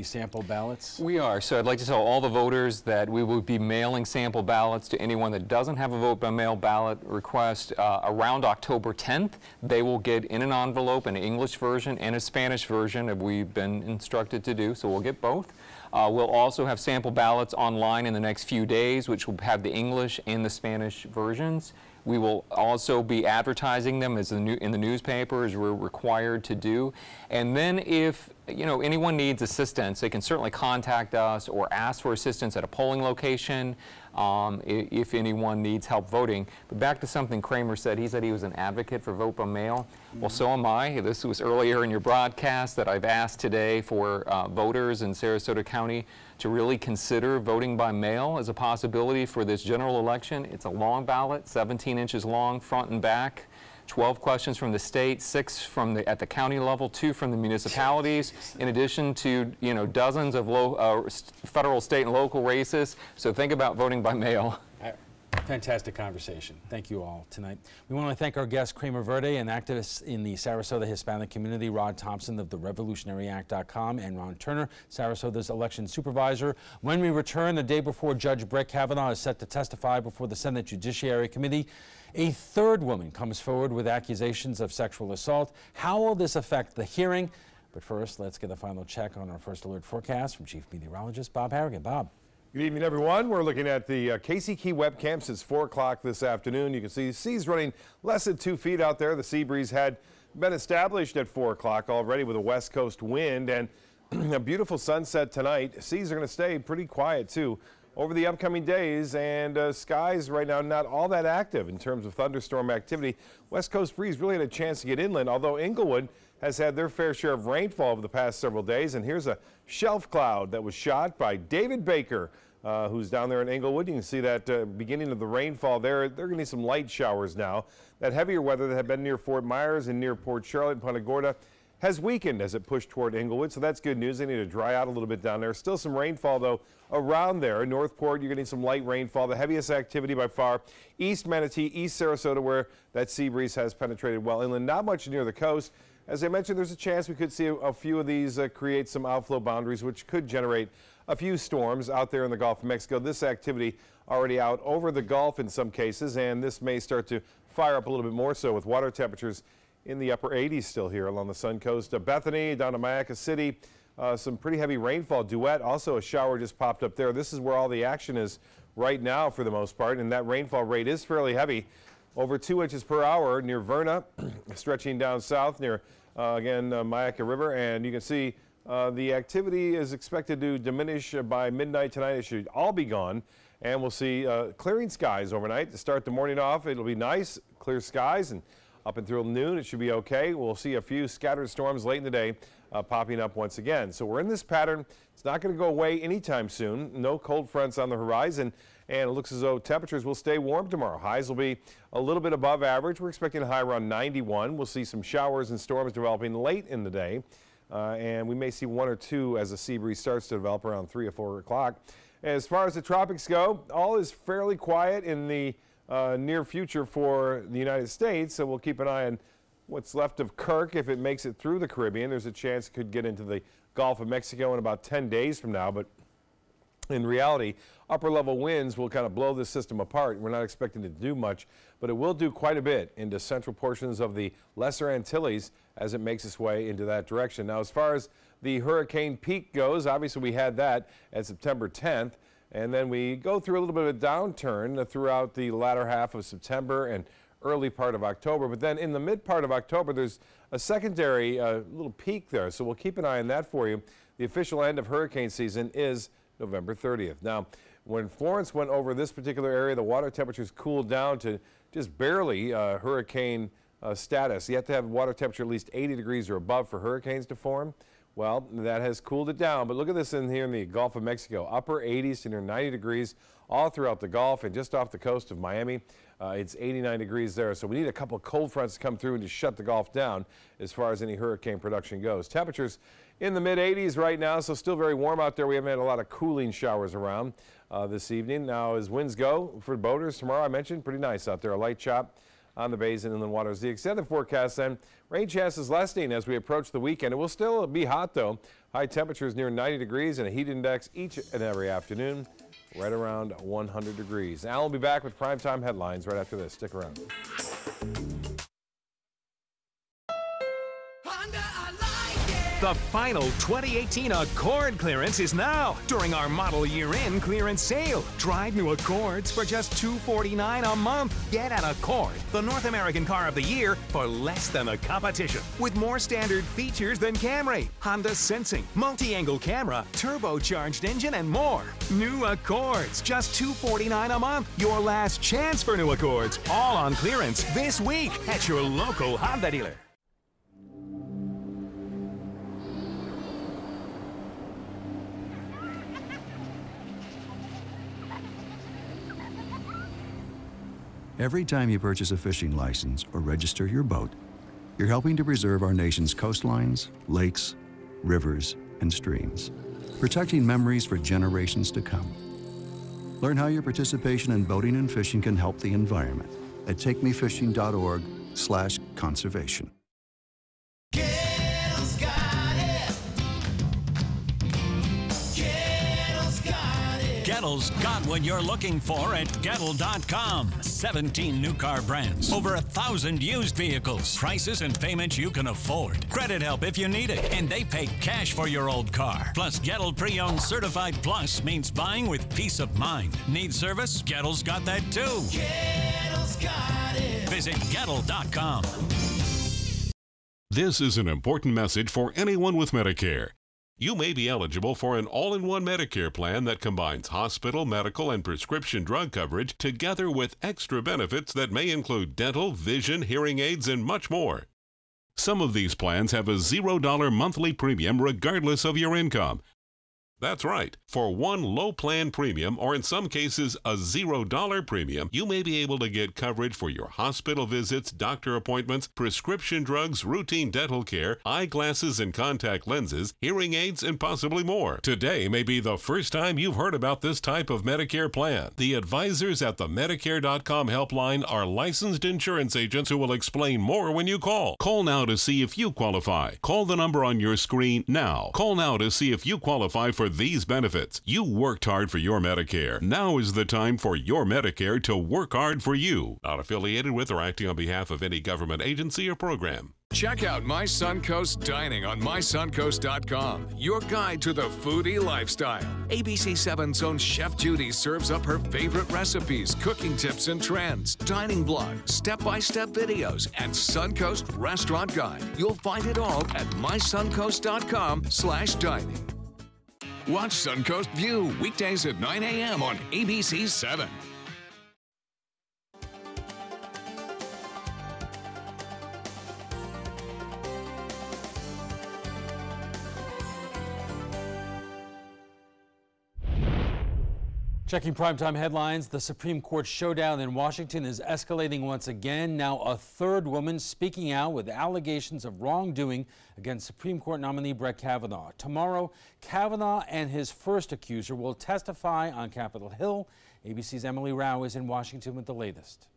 Speaker 3: sample ballots?
Speaker 2: We are. So I'd like to tell all the voters that we will be mailing sample ballots to anyone that doesn't have a vote by mail ballot request around October 10th. They will get in an envelope an English version and a Spanish version, as we've been instructed to do, so we'll get both. We'll also have sample ballots online in the next few days, which will have the English and the Spanish versions. We will also be advertising them in the newspaper, as we're required to do. And then if anyone needs assistance, they can certainly contact us or ask for assistance at a polling location if anyone needs help voting. But back to something Kramer said. He said he was an advocate for vote by mail. Well, so am I. This was earlier in your broadcast that I've asked today for voters in Sarasota County to really consider voting by mail as a possibility for this general election. It's a long ballot, 17 inches long, front and back. 12 questions from the state, 6 at the county level, 2 from the municipalities, in addition to dozens of federal, state, and local races. So think about voting by mail.
Speaker 3: Fantastic conversation. Thank you all tonight. We want to thank our guest, Kramer Verde, an activist in the Sarasota Hispanic community, Rod Thompson of the RevolutionaryAct.com, and Ron Turner, Sarasota's election supervisor. When we return, the day before Judge Brett Kavanaugh is set to testify before the Senate Judiciary Committee, a third woman comes forward with accusations of sexual assault. How will this affect the hearing? But first, let's get a final check on our first alert forecast from Chief Meteorologist Bob Harrigan. Bob.
Speaker 5: Good evening, everyone. We're looking at the Casey Key webcams. It's 4 o'clock this afternoon. You can see the sea's running less than 2 feet out there. The sea breeze had been established at 4 o'clock already with a west coast wind and a beautiful sunset tonight. Seas are going to stay pretty quiet, too, over the upcoming days, and skies right now not all that active in terms of thunderstorm activity. West coast breeze really had a chance to get inland, although Inglewood has had their fair share of rainfall over the past several days. And here's a shelf cloud that was shot by David Baker, who's down there in Inglewood. You can see that beginning of the rainfall there. They're going to need some light showers now. That heavier weather that had been near Fort Myers and near Port Charlotte and Punta Gorda has weakened as it pushed toward Inglewood, so that's good news. They need to dry out a little bit down there. Still some rainfall, though, around there. Northport, you're going to need some light rainfall. The heaviest activity by far, East Manatee, East Sarasota, where that sea breeze has penetrated well inland. Not much near the coast. As I mentioned, there's a chance we could see a few of these create some outflow boundaries, which could generate a few storms out there in the Gulf of Mexico. This activity already out over the Gulf in some cases, and this may start to fire up a little bit more so with water temperatures in the upper 80s still here along the Sun Coast. Bethany down to Mayaca City, some pretty heavy rainfall. Duet, also a shower just popped up there. This is where all the action is right now for the most part, and that rainfall rate is fairly heavy. Over 2 inches per hour near Verna, stretching down south near, Mayaca River, and you can see the activity is expected to diminish by midnight tonight. It should all be gone. And we'll see clearing skies overnight to start the morning off. It'll be nice, clear skies, and up until noon it should be okay. We'll see a few scattered storms late in the day popping up once again. So we're in this pattern. It's not going to go away anytime soon. No cold fronts on the horizon, and it looks as though temperatures will stay warm tomorrow. Highs will be a little bit above average. We're expecting a high around 91. We'll see some showers and storms developing late in the day, and we may see one or two as the sea breeze starts to develop around 3 or 4 o'clock. As far as the tropics go, all is fairly quiet in the near future for the United States, so we'll keep an eye on what's left of Kirk. If it makes it through the Caribbean, there's a chance it could get into the Gulf of Mexico in about 10 days from now, but in reality, upper level winds will kind of blow this system apart. We're not expecting it to do much, but it will do quite a bit into central portions of the Lesser Antilles as it makes its way into that direction. Now, as far as the hurricane peak goes, obviously we had that at September 10th, and then we go through a little bit of a downturn throughout the latter half of September and early part of October. But then in the mid part of October, there's a secondary little peak there, so we'll keep an eye on that for you. The official end of hurricane season is November 30th. Now, when Florence went over this particular area, the water temperatures cooled down to just barely hurricane status. You have to have water temperature at least 80 degrees or above for hurricanes to form. Well, that has cooled it down, but look at this in here in the Gulf of Mexico. Upper 80s to near 90 degrees all throughout the Gulf, and just off the coast of Miami, it's 89 degrees there. So we need a couple of cold fronts to come through and just shut the Gulf down as far as any hurricane production goes. Temperatures in the mid-80s right now, so still very warm out there. We haven't had a lot of cooling showers around this evening. Now, as winds go for boaters tomorrow, I mentioned pretty nice out there. A light chop on the bays and inland waters. The extended forecast then, rain chances lessening as we approach the weekend. It will still be hot though. High temperatures near 90 degrees and a heat index each and every afternoon right around 100 degrees. Al will be back with primetime headlines right after this. Stick around.
Speaker 7: The final 2018 Accord clearance is now during our model year-end clearance sale. Drive new Accords for just $249 a month. Get an Accord, the North American car of the year, for less than the competition. With more standard features than Camry, Honda Sensing, multi-angle camera, turbocharged engine, and more. New Accords, just $249 a month. Your last chance for new Accords. All on clearance this week at your local Honda dealer.
Speaker 8: Every time you purchase a fishing license or register your boat, you're helping to preserve our nation's coastlines, lakes, rivers, and streams, protecting memories for generations to come. Learn how your participation in boating and fishing can help the environment at takemefishing.org/conservation.
Speaker 10: Gettle's got what you're looking for at Gettle.com. 17 new car brands. Over 1,000 used vehicles. Prices and payments you can afford. Credit help if you need it. And they pay cash for your old car. Plus, Gettle Pre-Owned Certified Plus means buying with peace of mind. Need service? Gettle's got that too. Gettle's got it. Visit Gettle.com.
Speaker 6: This is an important message for anyone with Medicare. You may be eligible for an all-in-one Medicare plan that combines hospital, medical, and prescription drug coverage together with extra benefits that may include dental, vision, hearing aids, and much more. Some of these plans have a $0 monthly premium regardless of your income. That's right. For one low plan premium, or in some cases a $0 premium, you may be able to get coverage for your hospital visits, doctor appointments, prescription drugs, routine dental care, eyeglasses and contact lenses, hearing aids, and possibly more. Today may be the first time you've heard about this type of Medicare plan. The advisors at the Medicare.com helpline are licensed insurance agents who will explain more when you call. Call now to see if you qualify. Call the number on your screen now. Call now to see if you qualify for these benefits. You worked hard for your Medicare. Now is the time for your Medicare to work hard for you. Not affiliated with or acting on behalf of any government agency or program.
Speaker 15: Check out My Suncoast Dining on mysuncoast.com, your guide to the foodie lifestyle. ABC7's own Chef Judy serves up her favorite recipes, cooking tips and trends, dining blogs, step-by-step videos, and Suncoast Restaurant Guide. You'll find it all at mysuncoast.com/dining. Watch Suncoast View weekdays at 9 a.m. on ABC7.
Speaker 3: Checking primetime headlines, the Supreme Court showdown in Washington is escalating once again. Now a third woman speaking out with allegations of wrongdoing against Supreme Court nominee Brett Kavanaugh. Tomorrow, Kavanaugh and his first accuser will testify on Capitol Hill. ABC's Emily Rao is in Washington with the latest.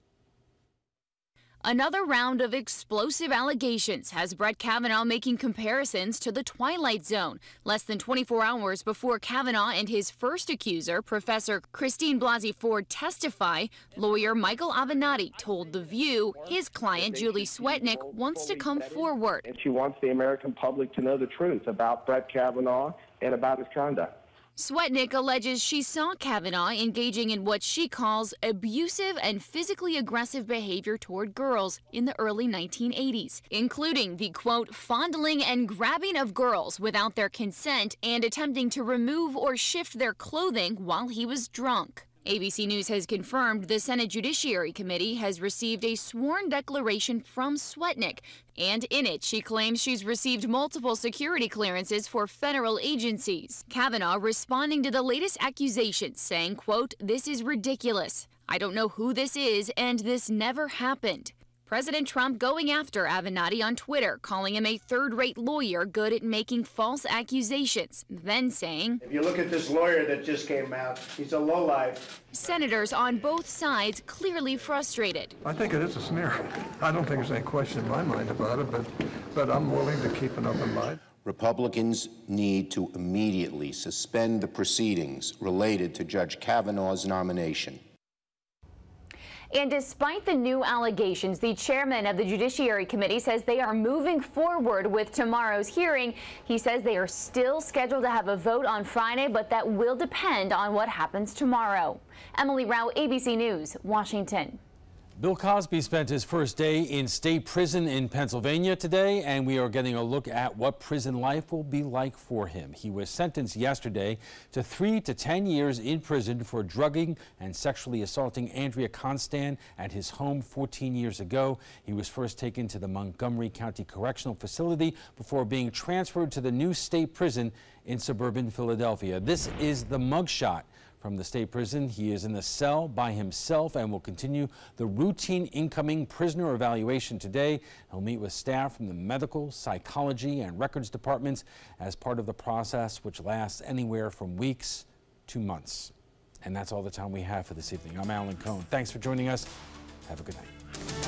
Speaker 4: Another round of explosive allegations has Brett Kavanaugh making comparisons to the Twilight Zone. Less than 24 hours before Kavanaugh and his first accuser, Professor Christine Blasey Ford, testify, lawyer Michael Avenatti told The View his client, Julie Swetnick, wants to come forward.
Speaker 9: And she wants the American public to know the truth about Brett Kavanaugh and about his conduct.
Speaker 4: Swetnick alleges she saw Kavanaugh engaging in what she calls abusive and physically aggressive behavior toward girls in the early 1980s, including the, quote, fondling and grabbing of girls without their consent and attempting to remove or shift their clothing while he was drunk. ABC News has confirmed the Senate Judiciary Committee has received a sworn declaration from Swetnick, and in it she claims she's received multiple security clearances for federal agencies. Kavanaugh responding to the latest accusations, saying, quote, "This is ridiculous. I don't know who this is, and this never happened." President Trump going after Avenatti on Twitter, calling him a third-rate lawyer good at making false accusations, then saying,
Speaker 22: "If you look at this lawyer that just came out, he's a lowlife."
Speaker 4: Senators on both sides clearly frustrated.
Speaker 23: I think it is a smear. I don't think there's any question in my mind about it, but I'm willing to keep an open mind.
Speaker 24: Republicans need to immediately suspend the proceedings related to Judge Kavanaugh's nomination.
Speaker 4: And despite the new allegations, the chairman of the Judiciary Committee says they are moving forward with tomorrow's hearing. He says they are still scheduled to have a vote on Friday, but that will depend on what happens tomorrow. Emily Rao, ABC News, Washington.
Speaker 3: Bill Cosby spent his first day in state prison in Pennsylvania today, and we are getting a look at what prison life will be like for him. He was sentenced yesterday to 3 to 10 years in prison for drugging and sexually assaulting Andrea Constan at his home 14 years ago. He was first taken to the Montgomery County Correctional Facility before being transferred to the new state prison in suburban Philadelphia. This is the mugshot from the state prison. He is in the cell by himself and will continue the routine incoming prisoner evaluation today. He'll meet with staff from the medical, psychology, and records departments as part of the process, which lasts anywhere from weeks to months. And that's all the time we have for this evening. I'm Alan Cohn. Thanks for joining us. Have a good night.